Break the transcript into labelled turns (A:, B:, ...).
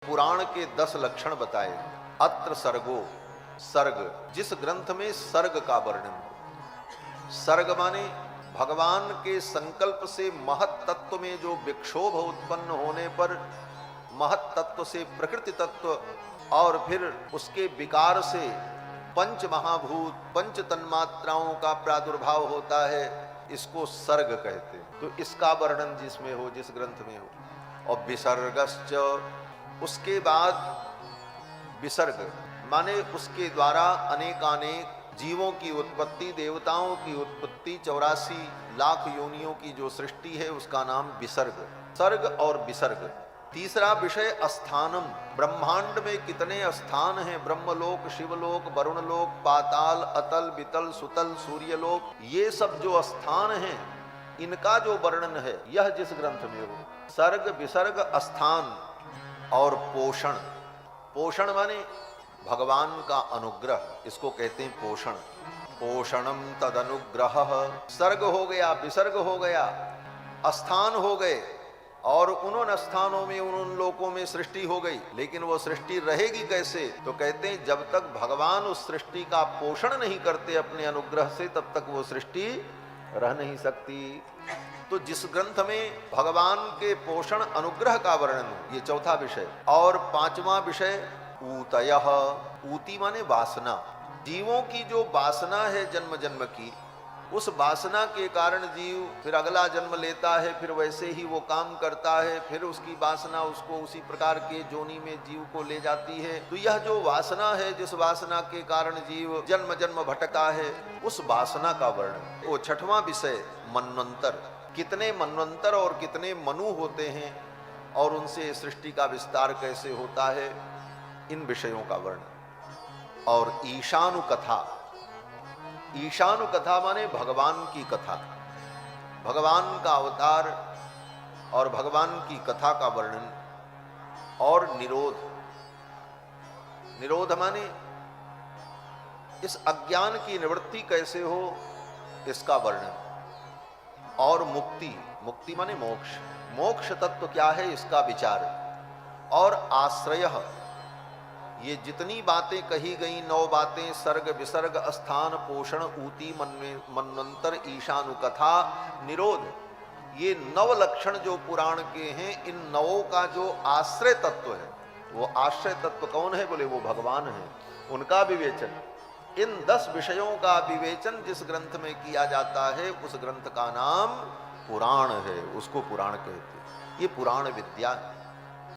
A: पुराण के 10 लक्षण बताए। अत्र सर्गो, सर्ग, जिस ग्रंथ में सर्ग का वर्णन हो। सर्ग माने भगवान के संकल्प से महत तत्व में जो विक्षोभ उत्पन्न होने पर महत तत्व से प्रकृति तत्व और फिर उसके विकार से पंच महाभूत पंच तन्मात्राओं का प्रादुर्भाव होता है, इसको सर्ग कहते हैं। तो इसका वर्णन जिसमें हो, जिस ग्रंथ में हो। और विसर्गश्च, उसके बाद विसर्ग माने उसके द्वारा अनेकानेक जीवों की उत्पत्ति, देवताओं की उत्पत्ति, 84 लाख योनियों की जो सृष्टि है उसका नाम विसर्ग। सर्ग और विसर्ग। तीसरा विषय स्थानम, ब्रह्मांड में कितने स्थान हैं, ब्रह्मलोक, शिवलोक, वरुणलोक, पाताल, अतल, वितल, सुतल, सूर्यलोक, ये सब जो स्थान हैं इनका जो वर्णन है यह जिस ग्रंथ में हो। सर्ग, विसर्ग, स्थान और पोषण। पोषण माने भगवान का अनुग्रह, इसको कहते हैं पोषण। पोषणम तद अनुग्रह। सर्ग हो गया, विसर्ग हो गया, स्थान हो गए, और उन स्थानों में उन लोकों में सृष्टि हो गई। लेकिन वो सृष्टि रहेगी कैसे? तो कहते हैं जब तक भगवान उस सृष्टि का पोषण नहीं करते अपने अनुग्रह से, तब तक वो सृष्टि रह नहीं सकती। तो जिस ग्रंथ में भगवान के पोषण अनुग्रह का वर्णन हो, ये चौथा विषय। और पांचवा विषय ऊतयः। ऊती माने वासना। जीवों की जो वासना है जन्म जन्म की, उस वासना के कारण जीव फिर अगला जन्म लेता है, फिर वैसे ही वो काम करता है, फिर उसकी वासना उसको उसी प्रकार के जोनी में जीव को ले जाती है। तो यह जो वासना है, जिस वासना के कारण जीव जन्म जन्म भटका है, उस वासना का वर्णन। वो छठवां विषय मनवंतर। कितने मनवंतर और कितने मनु होते हैं और उनसे सृष्टि का विस्तार कैसे होता है, इन विषयों का वर्णन। और ईशानु कथा। ईशानु कथा माने भगवान की कथा, भगवान का अवतार और भगवान की कथा का वर्णन। और निरोध। निरोध माने इस अज्ञान की निवृत्ति कैसे हो, इसका वर्णन। और मुक्ति। मुक्ति माने मोक्ष। मोक्ष तत्व क्या है, इसका विचार। और आश्रय। ये जितनी बातें कही गई, 9 बातें, सर्ग, विसर्ग, स्थान, पोषण, ऊती, मनवंतर, ईशानु कथा, निरोध, ये 9 लक्षण जो पुराण के हैं, इन 9 का जो आश्रय तत्व है, वो आश्रय तत्व कौन है? बोले वो भगवान है। उनका विवेचन, इन 10 विषयों का विवेचन जिस ग्रंथ में किया जाता है, उस ग्रंथ का नाम पुराण है, उसको पुराण कहते हैं। ये पुराण विद्या है।